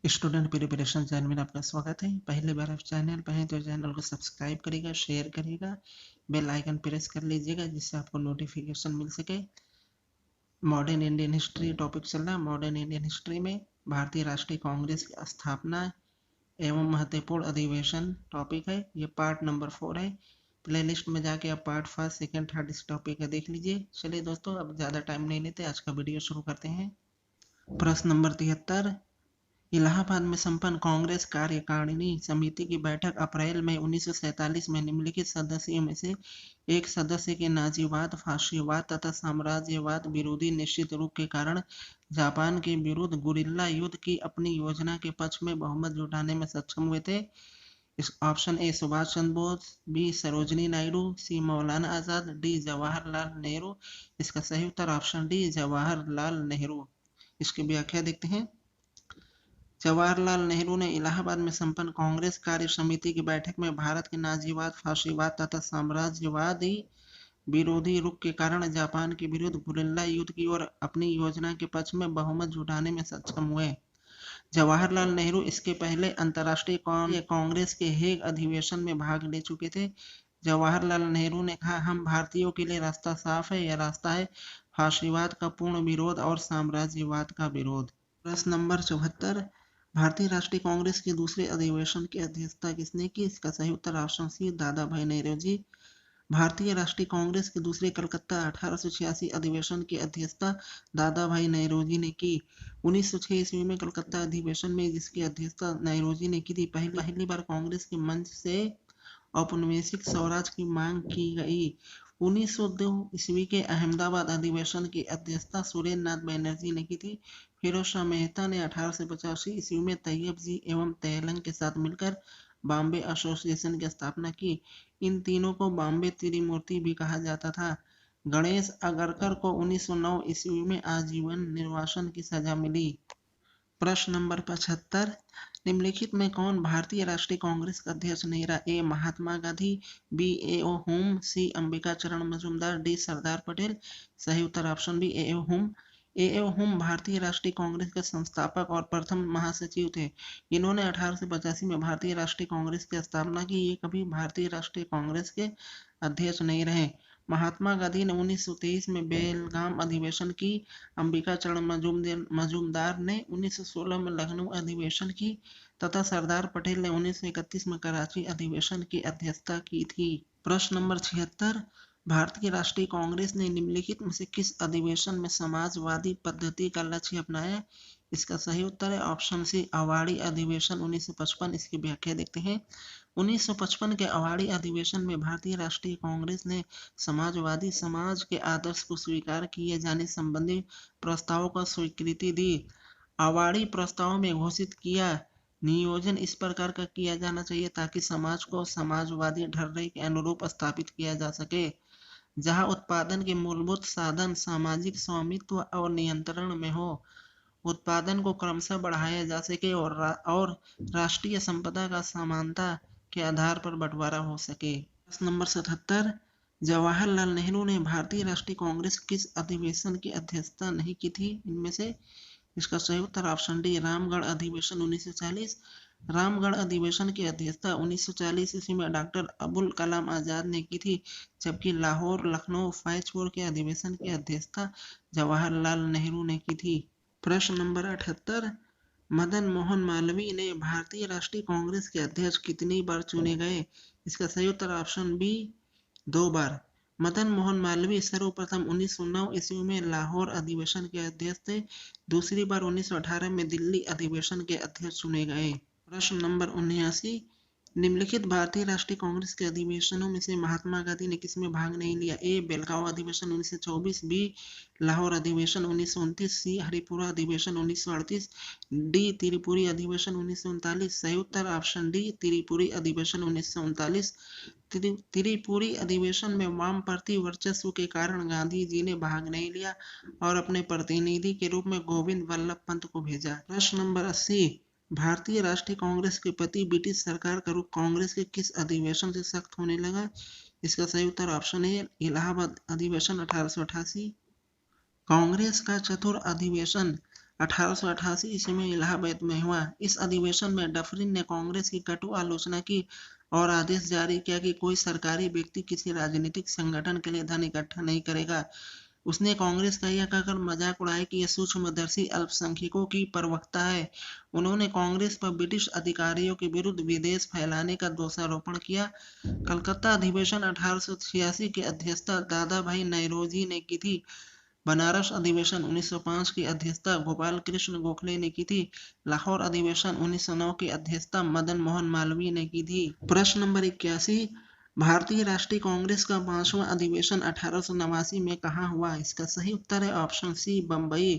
Student preparation channel में आपका स्वागत है। पहली बार आप चैनल पर हैं तो चैनल को सब्सक्राइब करिएगा, शेयर करिएगा, बेल आइकन प्रेस कर लीजिएगा जिससे आपको नोटिफिकेशन मिल सके। मॉडर्न इंडियन हिस्ट्री टॉपिक चल रहा है। मॉडर्न इंडियन हिस्ट्री में भारतीय राष्ट्रीय कांग्रेस की स्थापना एवं महत्वपूर्ण अधिवेशन टॉपिक है। ये पार्ट नंबर 4 है। प्ले लिस्ट में जाके आप पार्ट 1, 2, 3 इस टॉपिक का देख लीजिए। चलिए दोस्तों, अब ज़्यादा टाइम नहीं लेते, आज का वीडियो शुरू करते हैं। प्रश्न नंबर 73, इलाहाबाद में संपन्न कांग्रेस कार्यकारिणी समिति की बैठक अप्रैल में 1947 में निम्नलिखित सदस्यों में से एक सदस्य के नाजीवाद, फाशीवाद तथा साम्राज्यवाद विरोधी निश्चित रूप के कारण जापान के विरुद्ध गुरिल्ला युद्ध की अपनी योजना के पक्ष में बहुमत जुटाने में सक्षम हुए थे। इस option A Subhash Chandra Bose, B Sarojini Naidu, C Maulana Azad, D Jawaharlal Nehru. इसका सही उत्तर ऑप्शन डी जवाहरलाल नेहरू। इसकी व्याख्या देखते हैं। जवाहरलाल नेहरू ने इलाहाबाद में संपन्न कांग्रेस कार्य समिति की बैठक में भारत के नाजीवाद, फाशीवाद तथा साम्राज्यवादी विरोधी रुख के कारण जापान के विरुद्ध गुरिल्ला युद्ध की ओर अपनी योजना के पक्ष में बहुमत जुटाने में सक्षम हुए। जवाहरलाल नेहरू इसके पहले अंतर्राष्ट्रीय कांग्रेस के हेग अधिवेशन में भाग ले चुके थे। जवाहरलाल नेहरू ने कहा, हम भारतीयों के लिए रास्ता साफ है। यह रास्ता है फाशीवाद का पूर्ण विरोध और साम्राज्यवाद का विरोध। प्रश्न नंबर 74, भारतीय राष्ट्रीय कांग्रेस के दूसरे अधिवेशन की अध्यक्षता किसने की? इसका सही उत्तर ऑप्शन सी दादा भाई नेहरू जी। भारतीय राष्ट्रीय कांग्रेस के दूसरे कलकत्ता 1886 अधिवेशन की अध्यक्षता दादा भाई नेहरू जी ने की। 1906 ईस्वी में कलकत्ता अधिवेशन में जिसकी अध्यक्षता नेहरू जी ने की थी, पहली बार कांग्रेस के मंच से औपनिवेशिक स्वराज की मांग की गई। 1902 ईस्वी के अहमदाबाद अधिवेशन की अध्यक्षता सुरेंद्र नाथ बनर्जी ने की थी। फिरोज शाह मेहता ने 1885 ईस्वी में तैयब जी एवं तेलंग के साथ मिलकर बॉम्बे एसोसिएशन की स्थापना की। इन तीनों को बॉम्बे त्रिमूर्ति भी कहा जाता था। गणेश अगरकर को 1909 ईस्वी में आजीवन निर्वासन की सजा मिली। प्रश्न नंबर 75, निम्नलिखित में कौन भारतीय राष्ट्रीय कांग्रेस का अध्यक्ष नहीं रहा? ए महात्मा गांधी, बी ए ओ हुम, सी अंबिका चरण मजूमदार, डी सरदार पटेल। सही उत्तर ऑप्शन बी ए ओ हुम। ए ओ हुम भारतीय राष्ट्रीय कांग्रेस के संस्थापक और प्रथम महासचिव थे। इन्होंने 1885 में भारतीय राष्ट्रीय कांग्रेस की स्थापना की। ये कभी भारतीय राष्ट्रीय कांग्रेस के अध्यक्ष नहीं रहे। महात्मा गांधी ने 1923 में बेलगाम अधिवेशन की। अंबिका चरण मजूमदार ने 1916 में लखनऊ अधिवेशन की तथा सरदार पटेल ने 1931 में कराची अधिवेशन की अध्यक्षता की थी। प्रश्न नंबर 76, भारतीय राष्ट्रीय कांग्रेस ने निम्नलिखित में से किस अधिवेशन में समाजवादी पद्धति का लक्ष्य अपनाया? इसका सही उत्तर है ऑप्शन सी अवाड़ी अधिवेशन 1955। इसकी व्याख्या देखते हैं। 1955 के अवाड़ी अधिवेशन में भारतीय राष्ट्रीय कांग्रेस ने समाजवादी समाज के आदर्श को स्वीकार किए जाने संबंधी प्रस्तावों को स्वीकृति दी। अवाड़ी प्रस्ताव में घोषित किया नियोजन इस प्रकार का किया जाना चाहिए ताकि समाज को समाजवादी ढर्रे के अनुरूप स्थापित किया जा सके, जहां उत्पादन के मूलभूत साधन सामाजिक स्वामित्व और नियंत्रण में हो, उत्पादन को क्रमशः बढ़ाया जा सके और राष्ट्रीय संपदा का समानता के आधार पर बंटवारा हो सके। प्रश्न नंबर 77, जवाहरलाल नेहरू ने भारतीय राष्ट्रीय कांग्रेस किस अधिवेशन की अध्यक्षता नहीं की थी? इनमें से इसका सही उत्तर ऑप्शन डी रामगढ़ अधिवेशन 1940। रामगढ़ अधिवेशन की अध्यक्षता 1940 ईस्वी में डॉक्टर अबुल कलाम आजाद ने की थी, जबकि लाहौर, लखनऊ, फैजपुर के अधिवेशन की अध्यक्षता जवाहरलाल नेहरू ने की थी। प्रश्न नंबर 78, मदन मोहन मालवीय ने भारतीय राष्ट्रीय कांग्रेस के अध्यक्ष कितनी बार चुने गए? इसका सही उत्तर ऑप्शन बी 2 बार। मदन मोहन मालवीय सर्वप्रथम 1909 ईस्वी में लाहौर अधिवेशन के अध्यक्ष थे। दूसरी बार 1918 में दिल्ली अधिवेशन के अध्यक्ष चुने गए। प्रश्न नंबर 79, निम्नलिखित भारतीय राष्ट्रीय कांग्रेस के अधिवेशनों में से महात्मा गांधी ने किसमें भाग नहीं लिया? ए बेलगांव अधिवेशन 1924, बी लाहौर अधिवेशन 1929, सी हरिपुरा अधिवेशन 1938, डी त्रिपुरी अधिवेशन 1939। सही उत्तर ऑप्शन डी त्रिपुरी अधिवेशन 1939। त्रिपुरी अधिवेशन में वामपंथी वर्चस्व के कारण गांधी जी ने भाग नहीं लिया और अपने प्रतिनिधि के रूप में गोविंद वल्लभ पंत को भेजा। प्रश्न नंबर 80, भारतीय राष्ट्रीय कांग्रेस के प्रति ब्रिटिश सरकार का रुख कांग्रेस के किस अधिवेशन से सख्त होने लगा? इसका सही उत्तर ऑप्शन है इलाहाबाद अधिवेशन 1888। कांग्रेस का चतुर्थ अधिवेशन 1888 ईस्वी में इलाहाबाद में हुआ। इस अधिवेशन में डफरिन ने कांग्रेस की कटु आलोचना की और आदेश जारी किया कि कोई सरकारी व्यक्ति किसी राजनीतिक संगठन के लिए धन इकट्ठा नहीं करेगा। उसने कांग्रेस का यह कहकर मजाक उड़ाया कि यह सूक्ष्मदर्शी अल्पसंख्यकों की प्रवक्ता है। उन्होंने कांग्रेस पर ब्रिटिश अधिकारियों के विरुद्ध विद्वेष फैलाने का दोषारोपण किया। कलकत्ता अधिवेशन 1886 की अध्यक्षता दादा भाई नौरोजी ने की थी। बनारस अधिवेशन 1905 की अध्यक्षता गोपाल कृष्ण गोखले ने की थी। लाहौर अधिवेशन 1909 की अध्यक्षता मदन मोहन मालवीय ने की थी। प्रश्न नंबर 81, भारतीय राष्ट्रीय कांग्रेस का 5वां अधिवेशन 1889 में कहाँ हुआ? इसका सही उत्तर है ऑप्शन सी, बम्बई।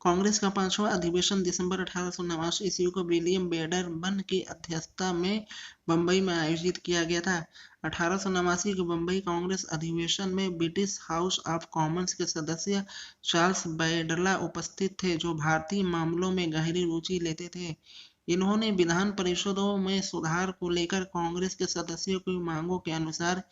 कांग्रेस का 5वां अधिवेशन दिसंबर 1889 ईस्वी को विलियम बेडरबन की अध्यक्षता में बम्बई में आयोजित किया गया था। 1889 के बम्बई कांग्रेस अधिवेशन में ब्रिटिश हाउस ऑफ कॉमन्स के सदस्य चार्ल्स बैडला उपस्थित थे, जो भारतीय मामलों में गहरी रुचि लेते थे। इन्होंने विधान परिषदों में सुधार को लेकर कांग्रेस के सदस्यों की मांगों के अनुसार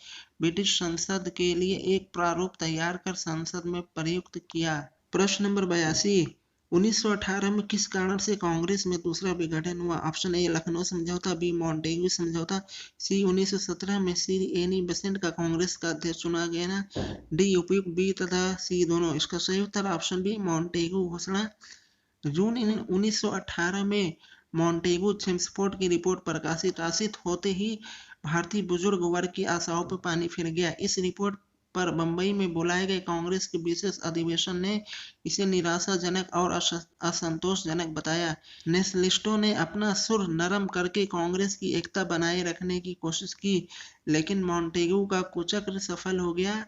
ब्रिटिश संसद के लिए एक प्रारूप तैयार कर संसद में प्रयुक्त किया। प्रश्न नंबर 82, 1918 में किस कारण से कांग्रेस में दूसरा विघटन हुआ? ऑप्शन ए लखनऊ समझौता, बी मॉन्टेग्यू समझौता, सी 1917 में श्री एनी बेसेंट का कांग्रेस का अध्यक्ष चुना गया, डी उपयुक्त बी तथा सी दोनों। इसका सही उत्तर ऑप्शन बी मॉन्टेग्यू घोषणा। जून 1918 में मॉन्टेगू चेम्सफोर्ड की रिपोर्ट प्रकाशित होते ही भारतीय बुजुर्ग वर्ग की आशाओं पर पानी फिर गया। इस रिपोर्ट पर बंबई में बुलाए गए कांग्रेस के विशेष अधिवेशन ने इसे निराशाजनक और असंतोषजनक बताया। नेशनलिस्टों ने अपना सुर नरम करके कांग्रेस की एकता बनाए रखने की कोशिश की, लेकिन मॉन्टेगू का कुचक्र सफल हो गया।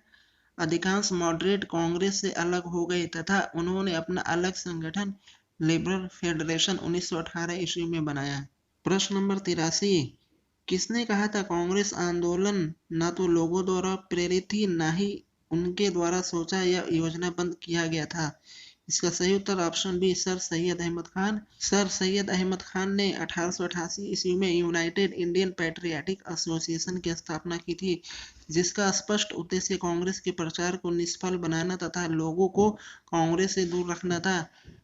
अधिकांश मॉडरेट कांग्रेस से अलग हो गए तथा उन्होंने अपना अलग संगठन लिबरल फेडरेशन 1918 ईस्वी में बनाया। प्रश्न नंबर 83, किसने कहा था कांग्रेस आंदोलन न तो लोगों द्वारा प्रेरित थी न ही उनके द्वारा सोचा या योजनाबद्ध किया गया था? इसका सही उत्तर option B Sir Syed Ahmad Khan. Sir Syed Ahmad Khan ने 1888 ईस्वी में यूनाइटेड इंडियन पैट्रियाटिक एसोसिएशन की स्थापना की थी, जिसका स्पष्ट उद्देश्य कांग्रेस के प्रचार को निष्फल बनाना तथा लोगों को कांग्रेस से दूर रखना था।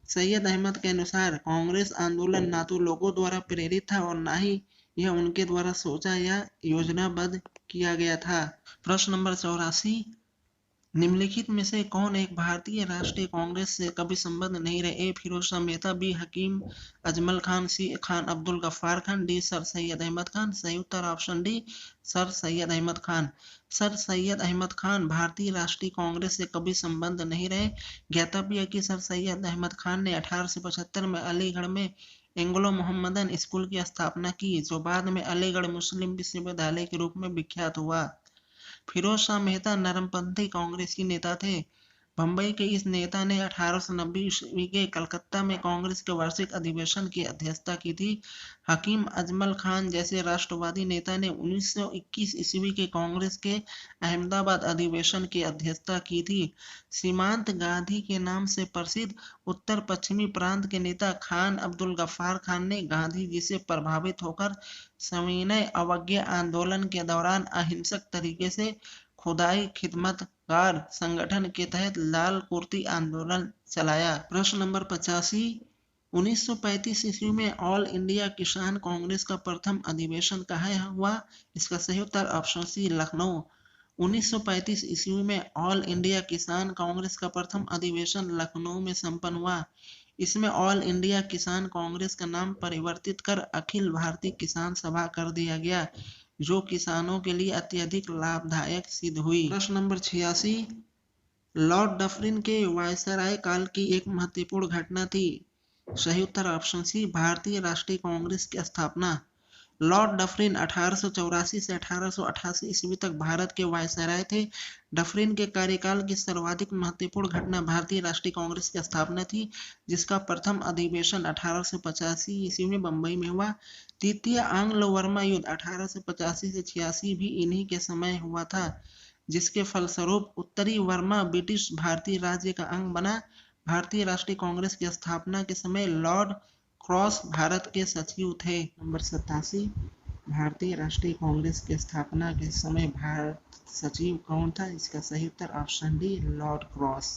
सैयद अहमद के अनुसार कांग्रेस आंदोलन न तो लोगों द्वारा प्रेरित था और न ही यह उनके द्वारा सोचा या योजनाबद्ध किया गया था। प्रश्न नंबर 84, निम्नलिखित में से कौन एक भारतीय राष्ट्रीय कांग्रेस से कभी संबद्ध नहीं रहे? A Firoz Shah Mehta, B Hakim Ajmal Khan, C Khan Abdul Ghaffar Khan, D Sir Syed Ahmad Khan. सही उत्तर option D Sir Syed Ahmad Khan. Sir Syed Ahmad Khan भारतीय राष्ट्रीय कांग्रेस से कभी संबद्ध नहीं रहे। ज्ञातव्य है कि सर सैयद अहमद खान ने 1875 में अलीगढ़ में एंग्लो मोहम्मदन स्कूल की स्थापना की, जो बाद में अलीगढ़ मुस्लिम विश्वविद्यालय के रूप में विख्यात हुआ। फिरोज शाह मेहता नरमपंथी कांग्रेस के नेता थे। बंबई के इस नेता ने 1890 ईस्वी के कलकत्ता में कांग्रेस के वार्षिक अधिवेशन की अध्यक्षता की थी। हकीम अजमल खान जैसे राष्ट्रवादी नेता ने 1921 ईस्वी के कांग्रेस के अहमदाबाद अधिवेशन की अध्यक्षता की थी। सीमांत गांधी के नाम से प्रसिद्ध उत्तर पश्चिमी प्रांत के नेता खान अब्दुल गफ्फार खान ने गांधी जी से प्रभावित होकर सविनय अवज्ञा आंदोलन के दौरान अहिंसक तरीके से खुदाई खिदमतगार संगठन के तहत लाल कुर्ती आंदोलन चलाया। प्रश्न नंबर 85, 1935 ईस्वी में ऑल इंडिया किसान कांग्रेस का प्रथम अधिवेशन कहाँ हुआ? इसका सही उत्तर ऑप्शन सी लखनऊ। 1935 ईस्वी में ऑल इंडिया किसान कांग्रेस का प्रथम अधिवेशन लखनऊ में संपन्न हुआ। इसमें ऑल इंडिया किसान कांग्रेस का नाम परिवर्तित कर अखिल भारतीय किसान सभा कर दिया गया, जो किसानों के लिए अत्यधिक लाभदायक सिद्ध हुई। प्रश्न नंबर 86, लॉर्ड डफरिन के वायसराय काल की एक महत्वपूर्ण घटना थी। सही उत्तर ऑप्शन सी भारतीय राष्ट्रीय कांग्रेस की स्थापना। लॉर्ड डफरिन 1884 से 1888 ईस्वी तक भारत के वायसराय थे। डफरिन के कार्यकाल की सर्वाधिक महत्वपूर्ण घटना भारतीय राष्ट्रीय कांग्रेस की स्थापना थी, जिसका प्रथम अधिवेशन 1885 ईस्वी में बंबई में हुआ। द्वितीय आंग्ल वर्मा युद्ध 1885 से 86 भी इन्हीं के समय हुआ था, जिसके फलस्वरूप उत्तरी वर्मा ब्रिटिश भारतीय राज्य का अंग बना। भारतीय राष्ट्रीय कांग्रेस की स्थापना के समय लॉर्ड क्रॉस भारत के सचिव थे। नंबर 87, भारतीय राष्ट्रीय कांग्रेस की स्थापना के समय भारत सचिव कौन था? इसका सही उत्तर ऑप्शन डी लॉर्ड क्रॉस।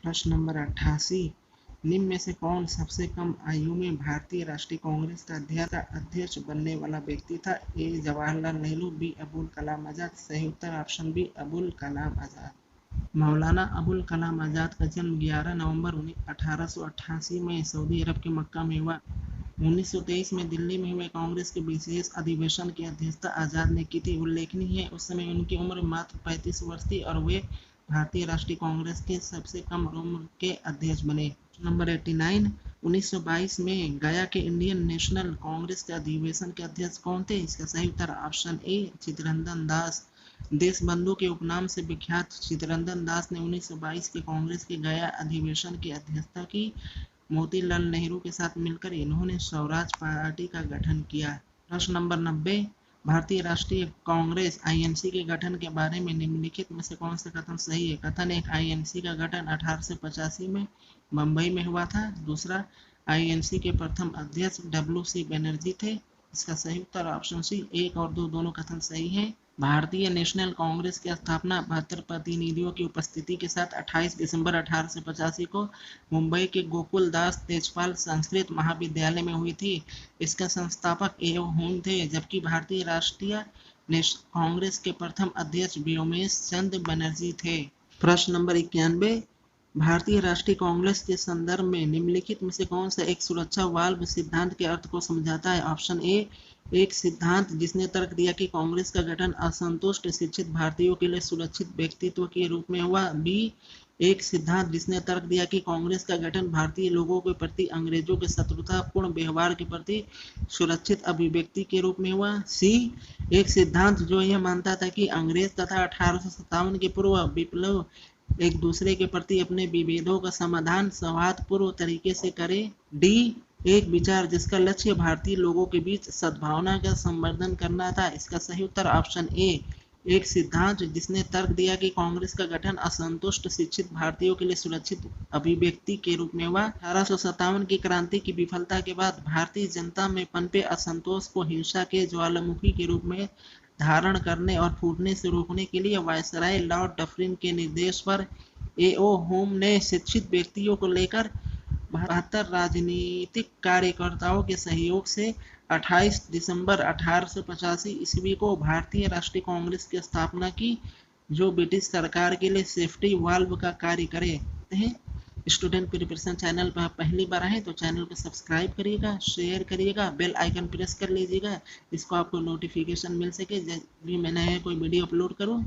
प्रश्न नंबर 88, निम्न में से कौन सबसे कम आयु में भारतीय राष्ट्रीय कांग्रेस का अध्यक्ष बनने वाला व्यक्ति था? ए जवाहरलाल नेहरू, बी अबुल कलाम आजाद। सही उत्तर ऑप्शन बी अबुल कलाम आजाद। मौलाना अबुल कलाम आजाद का जन्म 11 नवंबर 1888 में सऊदी अरब के मक्का में हुआ। 1923 में दिल्ली में हुए कांग्रेस के विशेष अधिवेशन की अध्यक्षता आजाद ने की थी। उल्लेखनीय है उस समय उनकी उम्र मात्र 35 वर्ष थी और वे भारतीय राष्ट्रीय कांग्रेस के सबसे कम उम्र के अध्यक्ष बने। नंबर 89, 1922 में गया के इंडियन नेशनल कांग्रेस के अधिवेशन के अध्यक्ष कौन थे? इसका सही उत्तर ऑप्शन ए चित्तरंजन दास। देशबंधु के उपनाम से विख्यात चित्तरंजन दास ने 1922 के कांग्रेस के गया अधिवेशन की अध्यक्षता की। मोतीलाल नेहरू के साथ मिलकर इन्होंने स्वराज पार्टी का गठन किया। प्रश्न नंबर 90, भारतीय राष्ट्रीय कांग्रेस आईएनसी के गठन के बारे में निम्नलिखित में से कौन सा कथन सही है? कथन एक, आईएनसी का गठन 1885 में बंबई में हुआ था। दूसरा, आईएनसी के प्रथम अध्यक्ष डब्ल्यू.सी. बनर्जी थे। इसका सही उत्तर ऑप्शन सी 1 और 2 दोनों कथन सही है। भारतीय नेशनल कांग्रेस की स्थापना 72 प्रतिनिधियों की उपस्थिति के साथ 28 दिसंबर 1885 को मुंबई के गोकुल दास तेजपाल संस्कृत महाविद्यालय में हुई थी। इसका संस्थापक ए.ओ. हुन थे, जबकि भारतीय राष्ट्रीय कांग्रेस के प्रथम अध्यक्ष व्योमेश चंद्र बनर्जी थे। प्रश्न नंबर 91, भारतीय राष्ट्रीय कांग्रेस के संदर्भ में निम्नलिखित में से कौन सा एक सुरक्षा वाल्व सिद्धांत के अर्थ को समझाता है? ऑप्शन ए, एक सिद्धांत जिसने तर्क दिया कि कांग्रेस का गठन असंतुष्ट शिक्षित भारतीयों के लिए सुरक्षित व्यक्तित्व के रूप में हुआ। बी, एक सिद्धांत जिसने तर्क दिया कि कांग्रेस का गठन भारतीय लोगों के प्रति अंग्रेजों के शत्रुतापूर्ण व्यवहार के प्रति सुरक्षित अभिव्यक्ति के रूप में हुआ। सी, एक सिद्धांत जो यह मानता था कि अंग्रेज तथा 1857 के पूर्व विप्लव एक दूसरे के प्रति अपने विभेदों का समाधान सौहार्दपूर्ण तरीके से करे। डी, एक विचार जिसका लक्ष्य भारतीय लोगों के बीच सद्भावना का संवर्धन करना था। इसका सही उत्तर ऑप्शन ए, एक सिद्धांत जिसने तर्क दिया कि कांग्रेस का गठन असंतुष्ट शिक्षित भारतीयों के लिए सुरक्षित अभिव्यक्ति के रूप में हुआ। 1857 की क्रांति की विफलता के बाद भारतीय जनता में पनपे असंतोष को हिंसा के ज्वालामुखी के रूप में धारण करने और फूटने से रोकने के लिए वायसराय लॉर्ड डफरिन के निर्देश पर ए.ओ. हुन ने शिक्षित व्यक्तियों को लेकर 72 राजनीतिक कार्यकर्ताओं के सहयोग से 28 दिसंबर 1885 ईस्वी को भारतीय राष्ट्रीय कांग्रेस की स्थापना की, जो ब्रिटिश सरकार के लिए सेफ्टी वाल्व का कार्य करे हैं। स्टूडेंट प्रिपरेशन चैनल पर आप पहली बार आए तो चैनल को सब्सक्राइब करिएगा, शेयर करिएगा, बेल आइकन प्रेस कर लीजिएगा, इसको आपको नोटिफिकेशन मिल सके जब भी मैं नया कोई वीडियो अपलोड करूं।